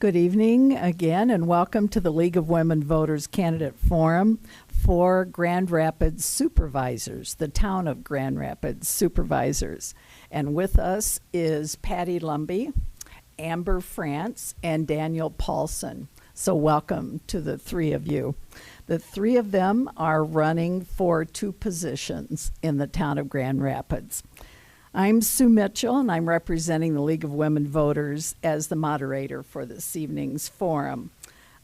Good evening again, and welcome to the League of Women Voters Candidate Forum for Grand Rapids Supervisors, the town of Grand Rapids Supervisors. And with us is Patty Lumby, Amber France, and Daniel Paulsen. So welcome to the three of you. The three of them are running for two positions in the town of Grand Rapids. I'm Sue Mitchell, and I'm representing the League of Women Voters as the moderator for this evening's forum.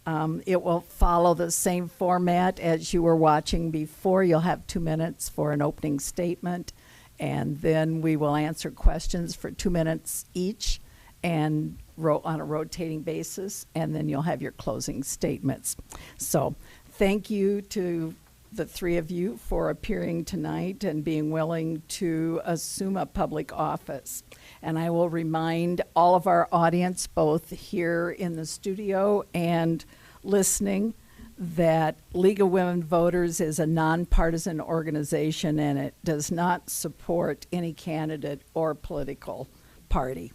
It will follow the same format as you were watching before. You'll have 2 minutes for an opening statement, and then we will answer questions for 2 minutes each and on a rotating basis, and then you'll have your closing statements. So thank you to the three of you for appearing tonight and being willing to assume a public office. And I will remind all of our audience, both here in the studio and listening, that League of Women Voters is a nonpartisan organization and it does not support any candidate or political party.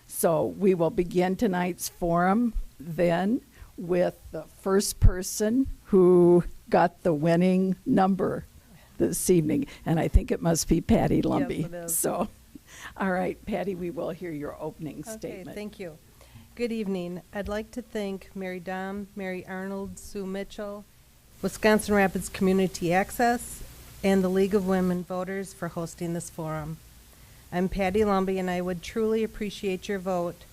So we will begin tonight's forum then with the first person who got the winning number this evening, and I think it must be Patty Lumby. Yes, it is. So, all right, Patty, we will hear your opening Okay, statement. thank you. Good evening. I'd like to thank Mary Dom, Mary Arnold, Sue Mitchell, Wisconsin Rapids Community Access, and the League of Women Voters for hosting this forum. I'm Patty Lumby, and I would truly appreciate your vote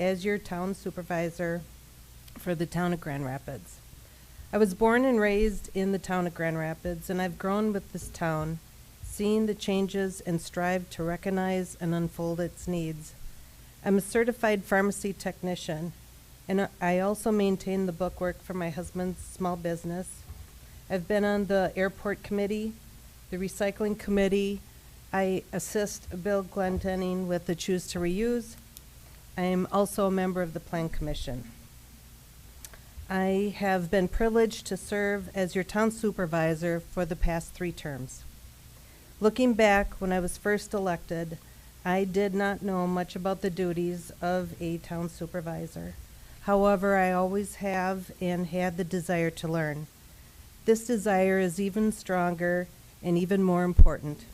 as your town supervisor for the town of Grand Rapids. I was born and raised in the town of Grand Rapids, and I've grown with this town, seeing the changes and strive to recognize and unfold its needs. I'm a certified pharmacy technician, and I also maintain the bookwork for my husband's small business. I've been on the airport committee, the recycling committee. I assist Bill Glendenning with the Choose to Reuse. I am also a member of the Plan Commission. I have been privileged to serve as your town supervisor for the past 3 terms. Looking back, when I was first elected, I did not know much about the duties of a town supervisor. However, I always have and had the desire to learn. This desire is even stronger and even more important.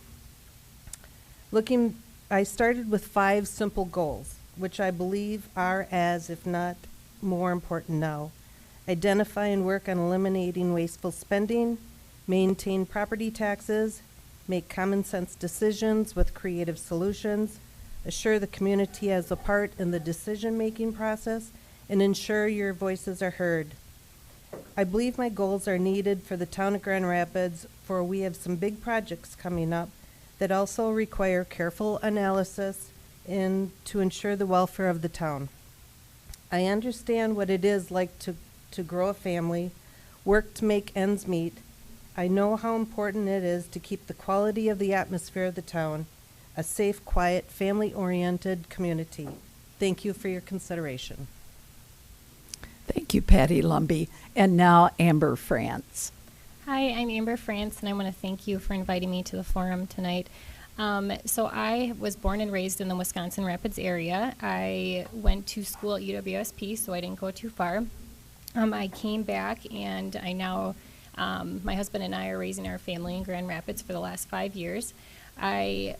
I started with 5 simple goals, which I believe are as, if not more important now. Identify and work on eliminating wasteful spending, maintain property taxes, make common sense decisions with creative solutions, assure the community has a part in the decision-making process, and ensure your voices are heard. I believe my goals are needed for the town of Grand Rapids, for we have some big projects coming up that also require careful analysis and to ensure the welfare of the town. I understand what it is like to grow a family, work to make ends meet. I know how important it is to keep the quality of the atmosphere of the town, a safe, quiet, family-oriented community. Thank you for your consideration. Thank you, Patty Lumby. And now Amber France. Hi, I'm Amber France, and I want to thank you for inviting me to the forum tonight. So I was born and raised in the Wisconsin Rapids area. I went to school at UWSP, so I didn't go too far. I came back, and I now, my husband and I are raising our family in Grand Rapids for the last 5 years. I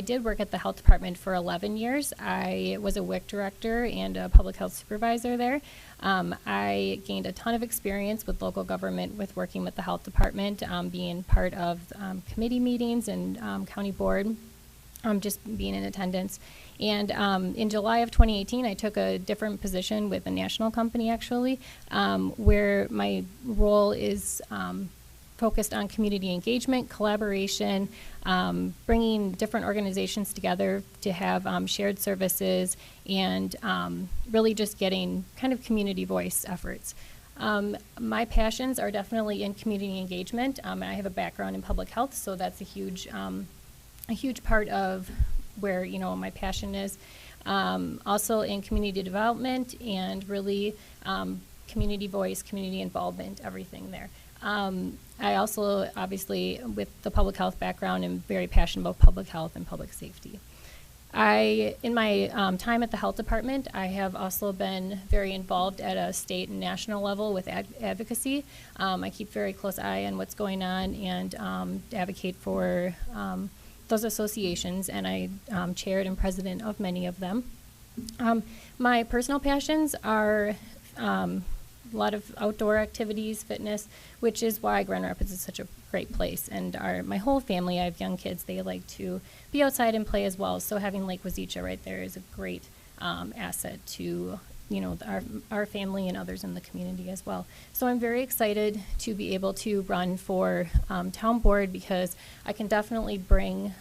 did work at the health department for 11 years. I was a WIC director and a public health supervisor there. I gained a ton of experience with local government, with working with the health department, being part of committee meetings and county board, just being in attendance. And in July of 2018, I took a different position with a national company, actually, where my role is focused on community engagement, collaboration, bringing different organizations together to have shared services, and really just getting kind of community voice efforts. My passions are definitely in community engagement. I have a background in public health, so that's a huge part of where my passion is. Also in community development and really community voice, community involvement, everything there. I also, obviously, with the public health background, am very passionate about public health and public safety. In my time at the health department, I have also been very involved at a state and national level with advocacy. I keep very close eye on what's going on and advocate for those associations, and I chaired and president of many of them. My personal passions are a lot of outdoor activities, fitness, which is why Grand Rapids is such a great place. And my whole family, I have young kids, they like to be outside and play as well. So having Lake Wazeecha right there is a great asset to our family and others in the community as well. So I'm very excited to be able to run for town board because I can definitely bring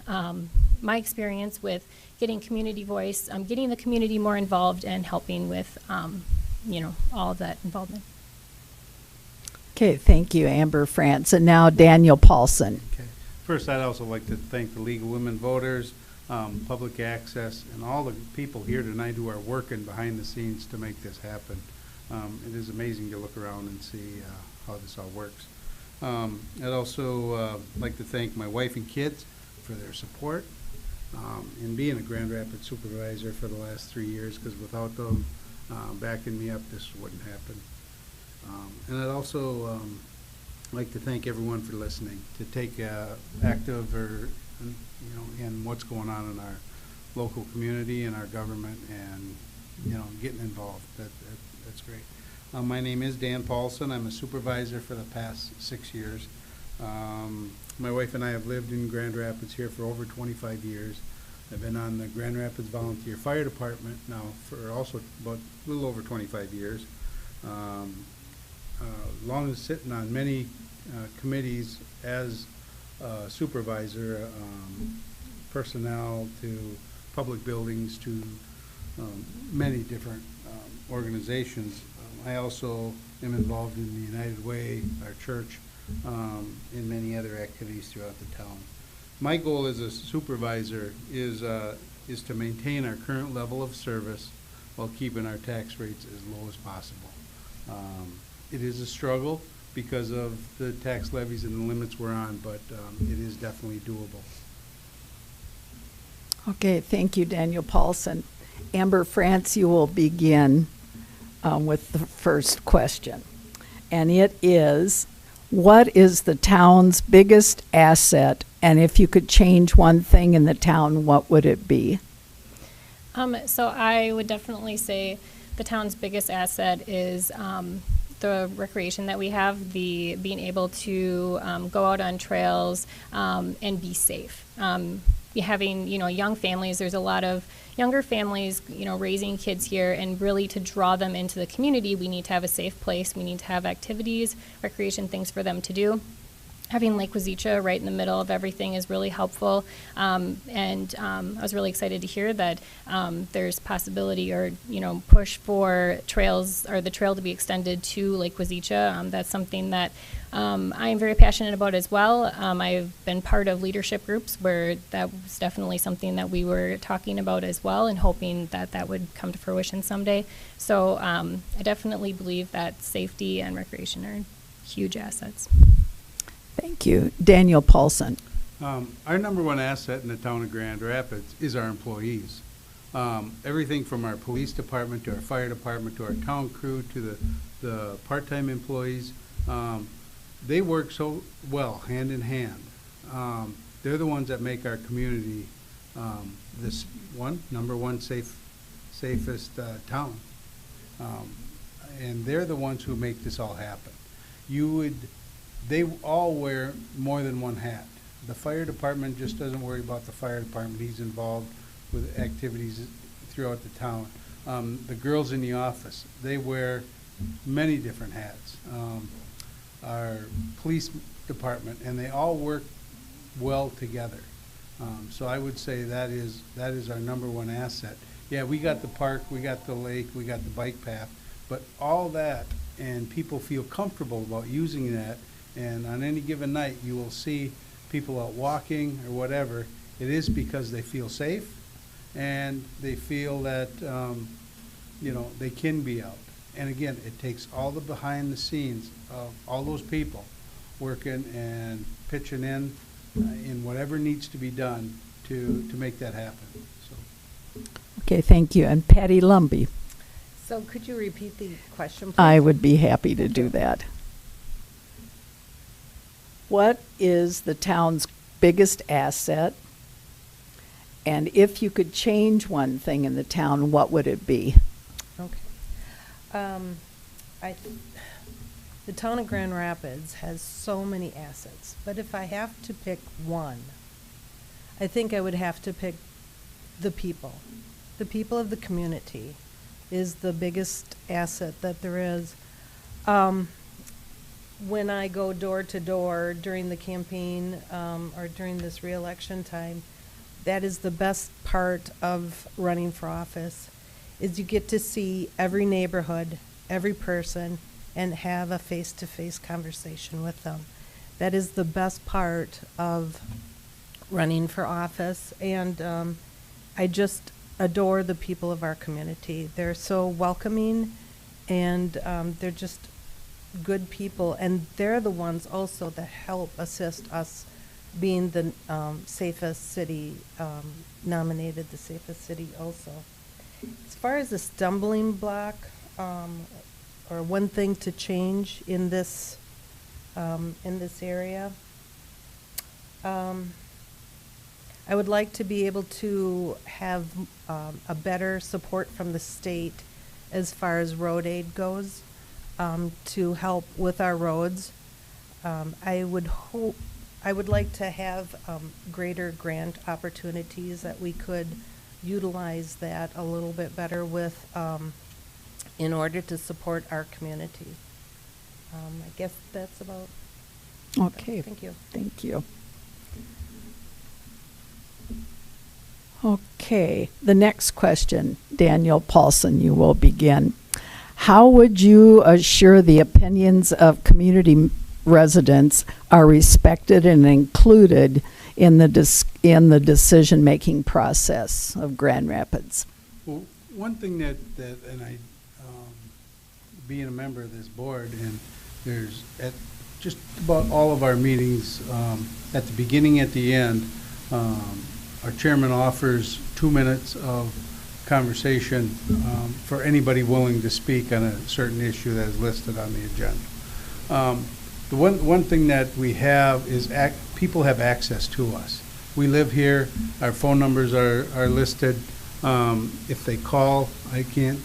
my experience with getting community voice, getting the community more involved, and helping with all of that involvement. Okay, thank you, Amber France. And now Daniel Paulsen. Okay. First, I'd also like to thank the League of Women Voters, Public Access, and all the people here tonight who are working behind the scenes to make this happen. It is amazing to look around and see how this all works. I'd also like to thank my wife and kids for their support in being a Grand Rapids supervisor for the last 3 years, because without them backing me up, this wouldn't happen. And I'd also like to thank everyone for listening, to take active in what's going on in our local community and our government, and getting involved. That's great. My name is Dan Paulsen. I'm a supervisor for the past 6 years. My wife and I have lived in Grand Rapids here for over 25 years. I've been on the Grand Rapids Volunteer Fire Department now for also about a little over 25 years. Long as sitting on many committees as supervisor, personnel to public buildings to many different organizations. I also am involved in the United Way, our church, and many other activities throughout the town. My goal as a supervisor is to maintain our current level of service while keeping our tax rates as low as possible. It is a struggle because of the tax levies and the limits we're on, but it is definitely doable. Okay, thank you, Daniel Paulsen. Amber France, you will begin with the first question. And it is, what is the town's biggest asset? And if you could change one thing in the town, what would it be? So I would definitely say the town's biggest asset is the recreation that we have, the being able to go out on trails and be safe. Having young families, there's a lot of younger families raising kids here, and really to draw them into the community, we need to have a safe place. We need to have activities, recreation, things for them to do. Having Lake Wazeecha right in the middle of everything is really helpful, and I was really excited to hear that there's possibility or push for trails or the trail to be extended to Lake Wazeecha. That's something that I am very passionate about as well. I've been part of leadership groups where that was definitely something that we were talking about as well, and hoping that that would come to fruition someday. So I definitely believe that safety and recreation are huge assets. Thank you. Daniel Paulsen. Our number one asset in the town of Grand Rapids is our employees. Everything from our police department to our fire department to our town crew to the part-time employees, they work so well hand in hand. They're the ones that make our community this number one safest town. And they're the ones who make this all happen. They all wear more than one hat. The fire department just doesn't worry about the fire department. He's involved with activities throughout the town. The girls in the office, they wear many different hats. Our police department, and they all work well together. So I would say that is our number one asset. Yeah, we got the park, we got the lake, we got the bike path, but all that, and people feel comfortable about using that. And on any given night, you will see people out walking or whatever. It is because they feel safe, and they feel that they can be out. And again, it takes all the behind the scenes of all those people working and pitching in whatever needs to be done to make that happen. So Okay, thank you. And Patty Lumby. So could you repeat the question, please? I would be happy to do that. What is the town's biggest asset? And if you could change one thing in the town, what would it be? Okay. The town of Grand Rapids has so many assets, but if I have to pick one, I think I would have to pick the people. The people of the community is the biggest asset that there is. When I go door to door during the campaign or during this re-election time, that is the best part of running for office, is you get to see every neighborhood, every person, and have a face-to-face conversation with them. That is the best part of running for office, and I just adore the people of our community. They're so welcoming, and they're just good people, and they're the ones also that help assist us being the safest city, nominated the safest city also. As far as the stumbling block, or one thing to change in this area, I would like to be able to have a better support from the state as far as road aid goes, to help with our roads. I would like to have greater grant opportunities that we could utilize that a little bit better with, in order to support our community. I guess that's about. Okay. Thank you. Thank you. Okay, the next question, Daniel Paulsen, you will begin. How would you assure the opinions of community residents are respected and included in the decision-making process of Grand Rapids? Well, one thing that and I, being a member of this board, and there's at just about all of our meetings, at the beginning, at the end, our chairman offers 2 minutes of conversation for anybody willing to speak on a certain issue that is listed on the agenda. The one thing that we have is people have access to us. We live here. Our phone numbers are listed. If they call, I can't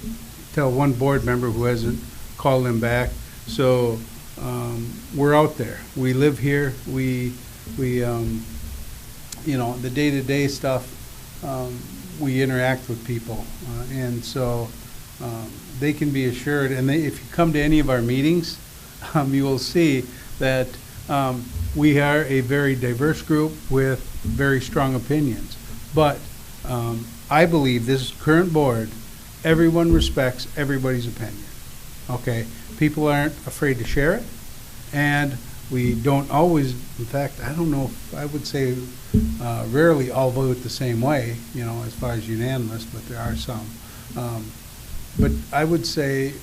tell one board member who hasn't called them back. So we're out there. We live here. We you know, the day-to-day stuff, we interact with people, and so they can be assured. And if you come to any of our meetings, you will see that we are a very diverse group with very strong opinions. But I believe this current board, everyone respects everybody's opinion. Okay, people aren't afraid to share it, and we don't always, in fact, I don't know if I would say rarely all vote the same way, you know, as far as unanimous, but there are some. But I would say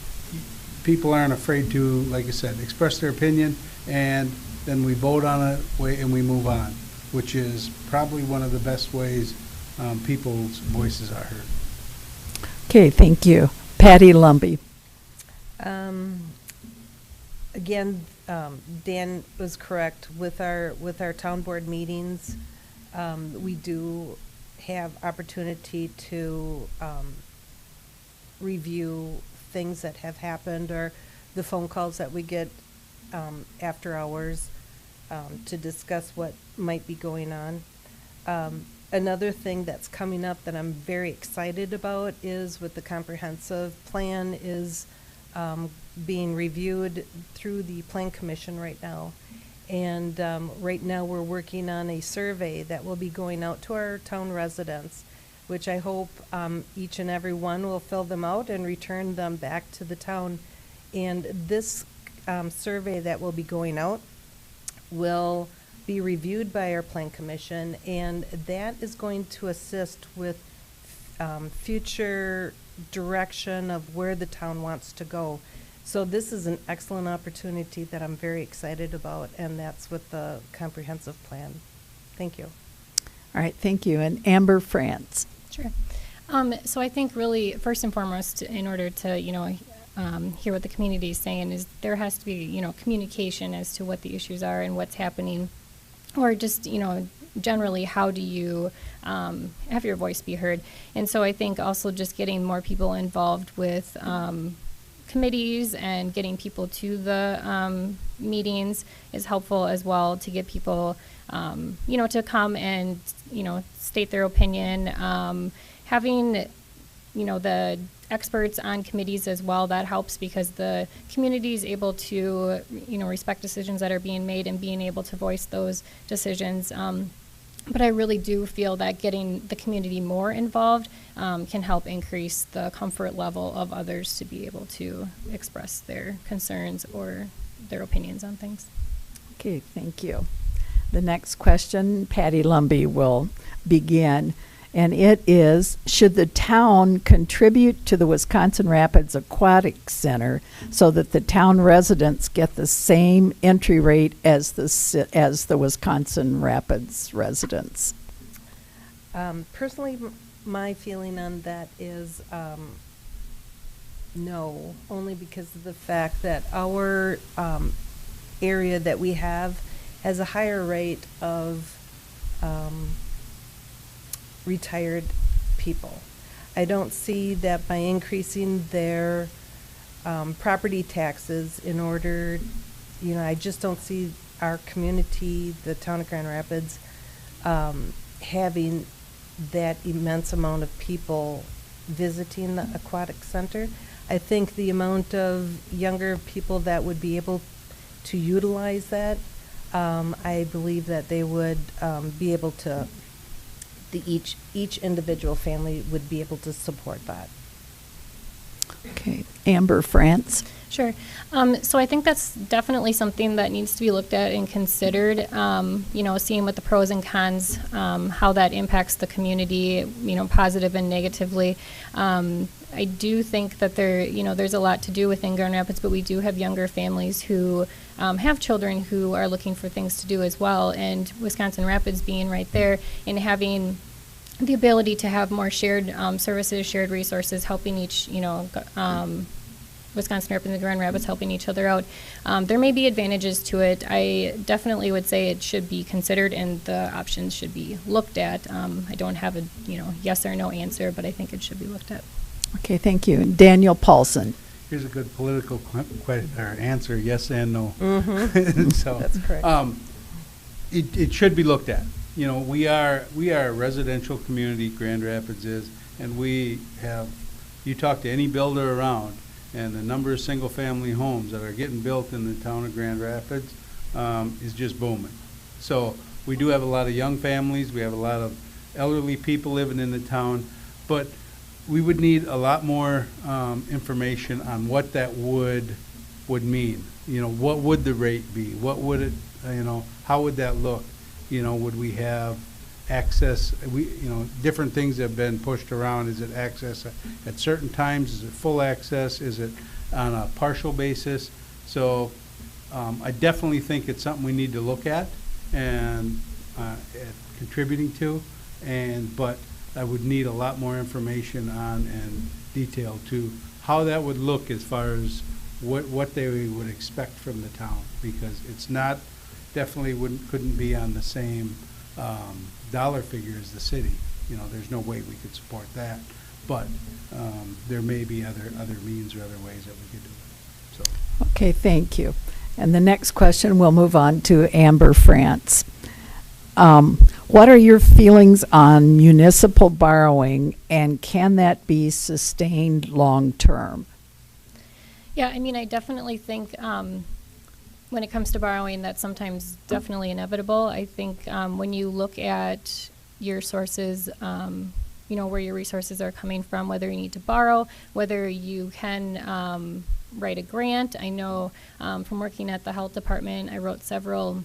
people aren't afraid to, like I said, express their opinion, and then we vote on it and we move on, which is probably one of the best ways people's voices are heard. Okay, thank you. Patty Lumby. Again, Dan was correct with our town board meetings. We do have opportunity to review things that have happened, or the phone calls that we get after hours to discuss what might be going on. Another thing that's coming up that I'm very excited about is with the comprehensive plan is being reviewed through the Plan Commission right now. And right now we're working on a survey that will be going out to our town residents, which I hope each and every one will fill them out and return them back to the town. And this survey that will be going out will be reviewed by our Plan Commission, and that is going to assist with future direction of where the town wants to go. So this is an excellent opportunity that I'm very excited about, and that's with the comprehensive plan. Thank you. All right, thank you. And Amber France. Sure. So I think really, first and foremost, in order to, hear what the community is saying, is there has to be, communication as to what the issues are and what's happening, or just, generally, how do you have your voice be heard? And so I think also just getting more people involved with committees and getting people to the meetings is helpful as well, to get people, to come and, state their opinion. Having, the experts on committees as well, that helps, because the community is able to, respect decisions that are being made and being able to voice those decisions. But I really do feel that getting the community more involved can help increase the comfort level of others to be able to express their concerns or their opinions on things. Okay, thank you. The next question, Patty Lumby will begin, and it is, should the town contribute to the Wisconsin Rapids Aquatic Center so that the town residents get the same entry rate as the Wisconsin Rapids residents? Personally, my feeling on that is no, only because of the fact that our area that we have has a higher rate of retired people. I don't see that by increasing their property taxes in order, I just don't see our community, the town of Grand Rapids, having that immense amount of people visiting the aquatic center. I think the amount of younger people that would be able to utilize that, I believe that they would be able to, each individual family would be able to support that. Okay, Amber France. Sure. So I think that's definitely something that needs to be looked at and considered, seeing what the pros and cons, how that impacts the community, positive and negatively. I do think that there's a lot to do within Grand Rapids, but we do have younger families who have children who are looking for things to do as well. And Wisconsin Rapids being right there and having the ability to have more shared services, shared resources, helping each, Wisconsin Rapids and Grand Rapids helping each other out. There may be advantages to it. I definitely would say it should be considered and the options should be looked at. I don't have a yes or no answer, but I think it should be looked at. Okay, thank you. Daniel Paulsen. Here's a good political answer, yes and no. Mm-hmm. So, that's correct. It should be looked at. We are a residential community, Grand Rapids is, and you talk to any builder around, and the number of single-family homes that are getting built in the town of Grand Rapids is just booming. So we do have a lot of young families, we have a lot of elderly people living in the town, but we would need a lot more information on what that would mean. What would the rate be? What would it, how would that look? Would we have access? Different things have been pushed around. Is it access at certain times? Is it full access? Is it on a partial basis? So I definitely think it's something we need to look at and contributing to, but I would need a lot more information on and detail to how that would look as far as what they would expect from the town, because it's not, definitely couldn't be on the same dollar figure as the city. There's no way we could support that, but there may be other means or other ways that we could do it. So. Okay, thank you. And the next question, we'll move on to Amber France. What are your feelings on municipal borrowing, and can that be sustained long term? Yeah, I definitely think when it comes to borrowing, that's sometimes definitely inevitable. I think when you look at your sources, where your resources are coming from, whether you need to borrow, whether you can write a grant. I know from working at the health department, I wrote several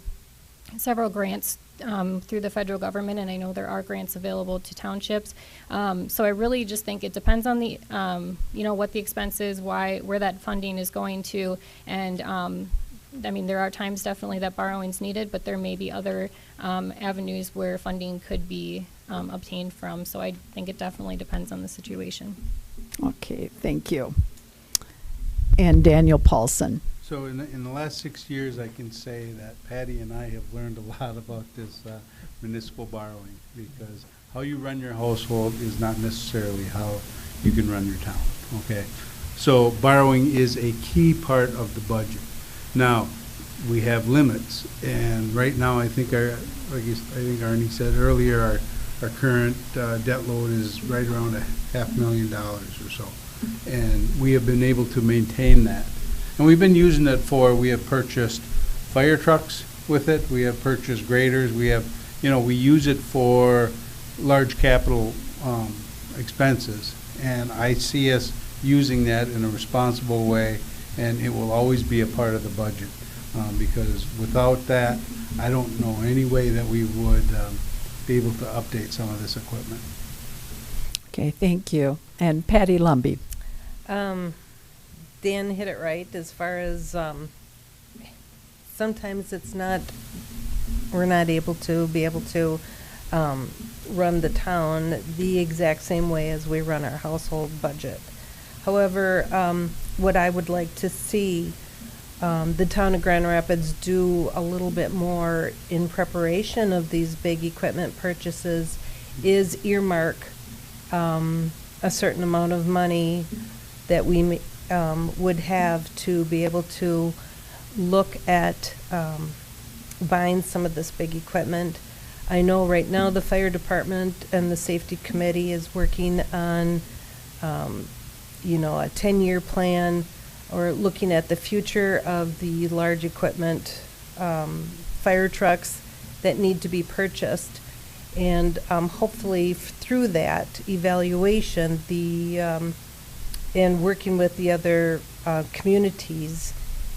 grants through the federal government, and I know there are grants available to townships. So I really just think it depends on the, what the expense is, where that funding is going to, and there are times definitely that borrowing's needed, but there may be other avenues where funding could be obtained from. So I think it definitely depends on the situation. Okay, thank you. And Daniel Paulsen. So in the last 6 years, I can say that Patty and I have learned a lot about this municipal borrowing, because how you run your household is not necessarily how you can run your town, okay? So borrowing is a key part of the budget. Now, we have limits, and right now I think I think Arnie said earlier, our current debt load is right around $500,000 or so. And we have been able to maintain that. And we've been using it we have purchased fire trucks with it, we have purchased graders, we use it for large capital expenses. And I see us using that in a responsible way, and it will always be a part of the budget. Because without that, I don't know any way that we would be able to update some of this equipment. Okay, thank you. And Patty Lumby. Dan hit it right as far as sometimes we're not able to run the town the exact same way as we run our household budget. However, what I would like to see the town of Grand Rapids do a little bit more in preparation of these big equipment purchases is earmark a certain amount of money that we would have to be able to look at buying some of this big equipment. I know right now the fire department and the safety committee is working on a 10-year plan, or looking at the future of the large equipment fire trucks that need to be purchased. And hopefully through that evaluation, and working with the other communities,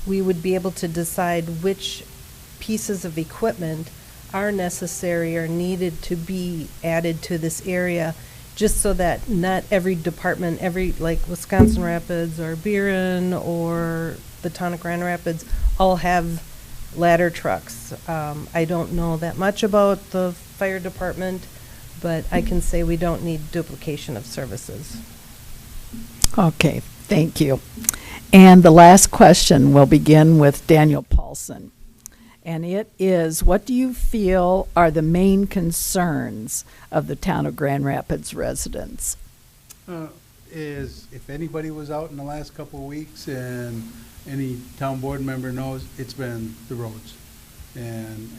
we would be able to decide which pieces of equipment are necessary or needed to be added to this area, just so that not every department, like Wisconsin Rapids or Buren or the town of Grand Rapids, all have ladder trucks. I don't know that much about the fire department, but I can say we don't need duplication of services. Okay, thank you. And the last question will begin with Daniel Paulsen. And it is, what do you feel are the main concerns of the town of Grand Rapids residents? Is if anybody was out in the last couple of weeks, and any town board member knows, it's been the roads, and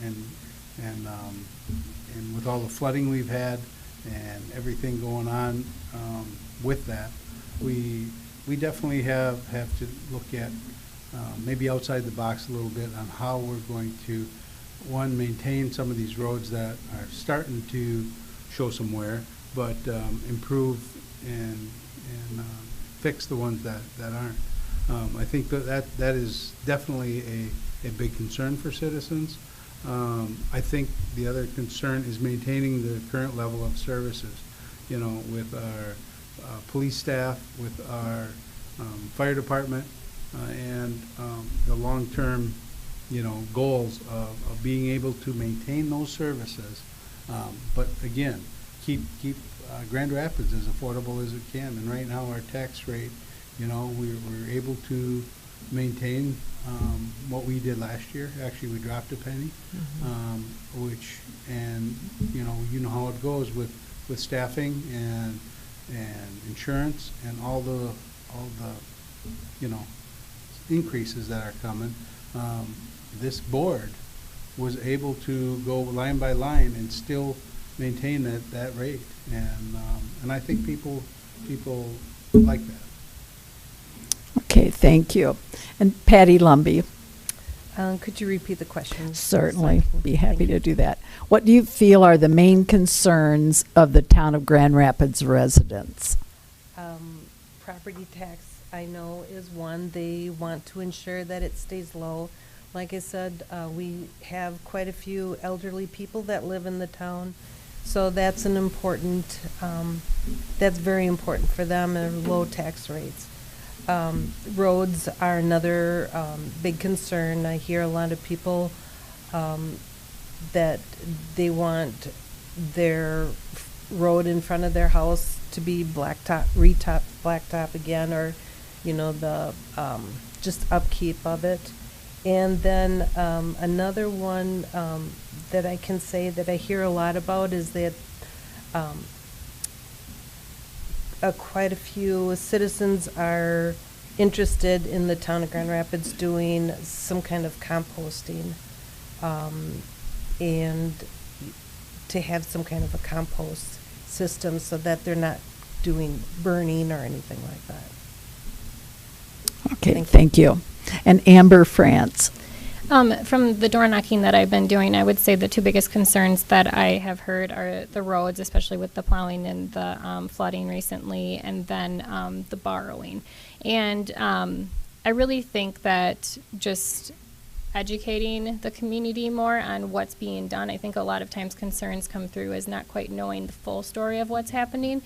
with all the flooding we've had and everything going on with that, we definitely have to look at maybe outside the box a little bit on how we're going to, one, maintain some of these roads that are starting to show some wear, but improve and fix the ones that aren't. I think that is definitely a big concern for citizens. I think the other concern is maintaining the current level of services, with our police staff, with our fire department, and the long-term, goals of being able to maintain those services. But again, keep Grand Rapids as affordable as it can. And right now, our tax rate, we're able to maintain what we did last year. Actually, we dropped a penny, which, and you know how it goes with staffing and insurance and all the increases that are coming. This board was able to go line by line and still maintain that rate, and I think people like that. Okay, thank you. And Patty Lumby. Could you repeat the question? Certainly, be happy to do that. What do you feel are the main concerns of the town of Grand Rapids residents? Property tax, I know, is one. They want to ensure that it stays low. Like I said, we have quite a few elderly people that live in the town, so that's an important, that's very important for them, and low tax rates. Roads are another big concern. I hear a lot of people that they want their road in front of their house to be blacktop again, or, you know, the just upkeep of it. And then another one that I can say that I hear a lot about is that quite a few citizens are interested in the town of Grand Rapids doing some kind of composting, and to have some kind of a compost system so that they're not doing burning or anything like that. Okay, thank you. And Amber France. From the door knocking that I've been doing, I would say the two biggest concerns that I have heard are the roads, especially with the plowing and the flooding recently, and then the borrowing. And I really think that just educating the community more on what's being done. I think a lot of times concerns come through as not quite knowing the full story of what's happening.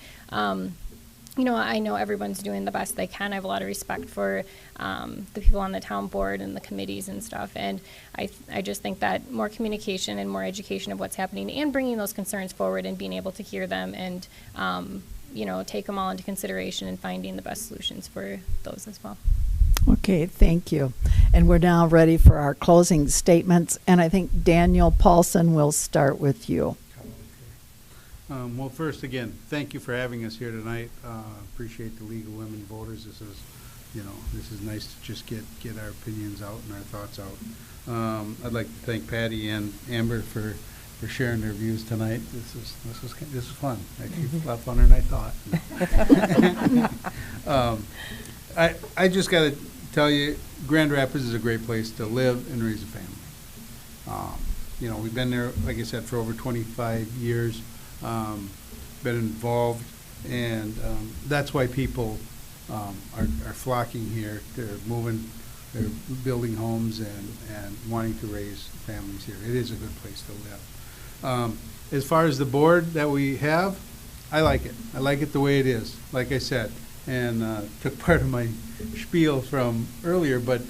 You know, I know everyone's doing the best they can. I have a lot of respect for the people on the town board and the committees and stuff. And I just think that more communication and more education of what's happening and bringing those concerns forward and being able to hear them and, you know, take them all into consideration and finding the best solutions for those as well. Okay, thank you. And we're now ready for our closing statements. And I think Daniel Paulsen will start with you. Well, first, again, thank you for having us here tonight. Appreciate the League of Women Voters. This is, you know, this is nice to just get our opinions out and our thoughts out. I'd like to thank Patty and Amber for sharing their views tonight. This is fun. Actually, a lot funner than I thought. I just got to tell you, Grand Rapids is a great place to live and raise a family. You know, we've been there, like I said, for over 25 years. Been involved, and that's why people are flocking here. They're moving, they're building homes and wanting to raise families here. It is a good place to live. As far as the board that we have, I like it. I like it the way it is, like I said, and took part of my spiel from earlier, but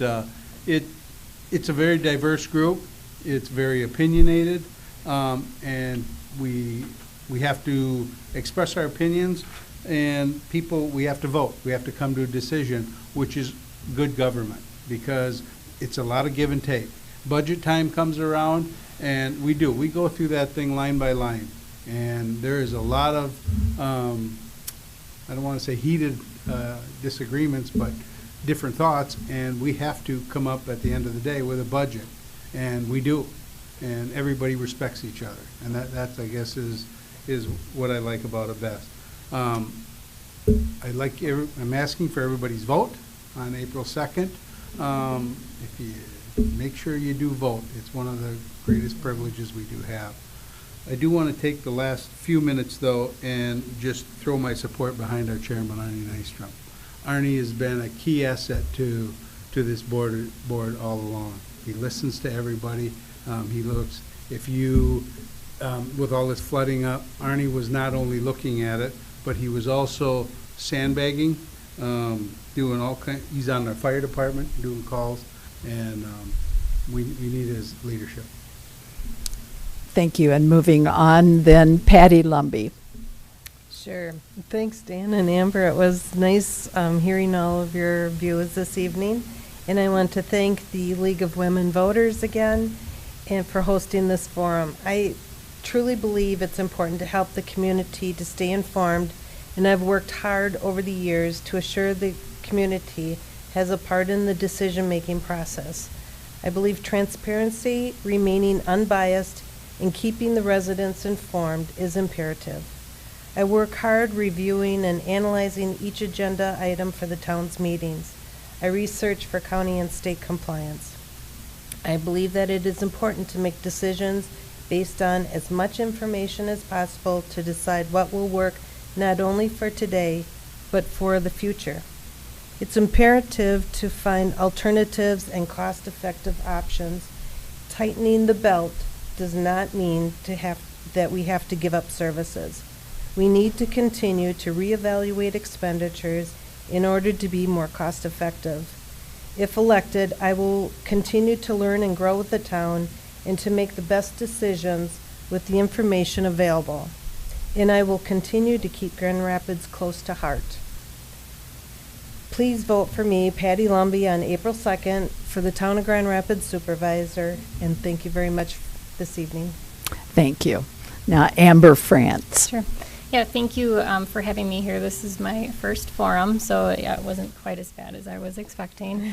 it's a very diverse group. It's very opinionated, and we have to express our opinions, and we have to vote. We have to come to a decision, which is good government, because it's a lot of give and take. Budget time comes around, and we go through that thing line by line, and there is a lot of, I don't want to say heated disagreements, but different thoughts, and we have to come up at the end of the day with a budget, and we do, and everybody respects each other, and that I guess is what I like about it best. I'm asking for everybody's vote on April 2nd. If you make sure you do vote, it's one of the greatest privileges we do have. I do want to take the last few minutes, though, and just throw my support behind our chairman, Arnie Nystrom. Arnie has been a key asset to this board all along. He listens to everybody. He looks, if you, with all this flooding up, Arnie was not only looking at it, but he was also sandbagging, doing all kinds. He's on our fire department doing calls, and we need his leadership. Thank you. And moving on, then Patty Lumby. Sure. Thanks, Dan and Amber. It was nice hearing all of your views this evening. And I want to thank the League of Women Voters again and for hosting this forum. I truly believe it's important to help the community to stay informed, and I've worked hard over the years to assure the community has a part in the decision-making process. I believe transparency, remaining unbiased, and keeping the residents informed is imperative. I work hard reviewing and analyzing each agenda item for the town's meetings. I research for county and state compliance. I believe that it is important to make decisions based on as much information as possible to decide what will work not only for today, but for the future. It's imperative to find alternatives and cost-effective options. Tightening the belt does not mean that we have to give up services. We need to continue to reevaluate expenditures in order to be more cost-effective. If elected, I will continue to learn and grow with the town and to make the best decisions with the information available, and I will continue to keep Grand Rapids close to heart. Please vote for me, Patty Lumby, on April 2nd for the Town of Grand Rapids Supervisor, and thank you very much this evening. Thank you. Now, Amber France. Sure. Yeah, thank you for having me here. This is my first forum, so yeah, it wasn't quite as bad as I was expecting.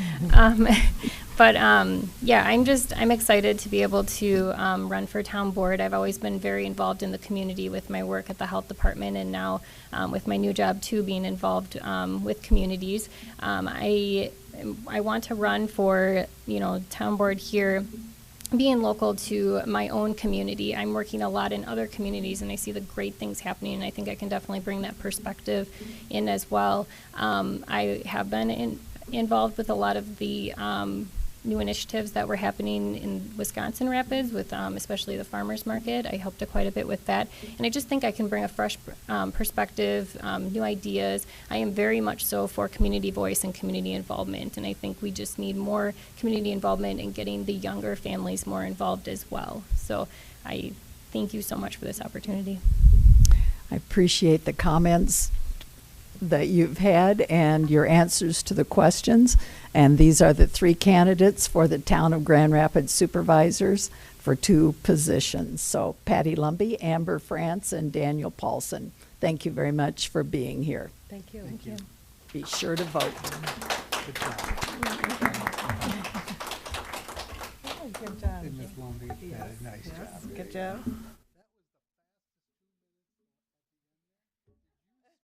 Yeah, I'm excited to be able to run for town board. I've always been very involved in the community with my work at the health department, and now with my new job too, being involved with communities. I want to run for town board here, being local to my own community. I'm working a lot in other communities, and I see the great things happening, and I think I can definitely bring that perspective in as well. I have been involved with a lot of the new initiatives that were happening in Wisconsin Rapids, with especially the farmers market. I helped quite a bit with that, and I just think I can bring a fresh perspective, new ideas. I am very much so for community voice and community involvement, and I think we just need more community involvement and getting the younger families more involved as well. So I thank you so much for this opportunity. I appreciate the comments that you've had and your answers to the questions. And these are the three candidates for the Town of Grand Rapids Supervisors for 2 positions. So Patty Lumby, Amber France, and Daniel Paulsen. Thank you very much for being here. Thank you. Thank you. Be sure to vote. Good job. Oh, good job. Ms. Lumby, yeah, nice job. Good job.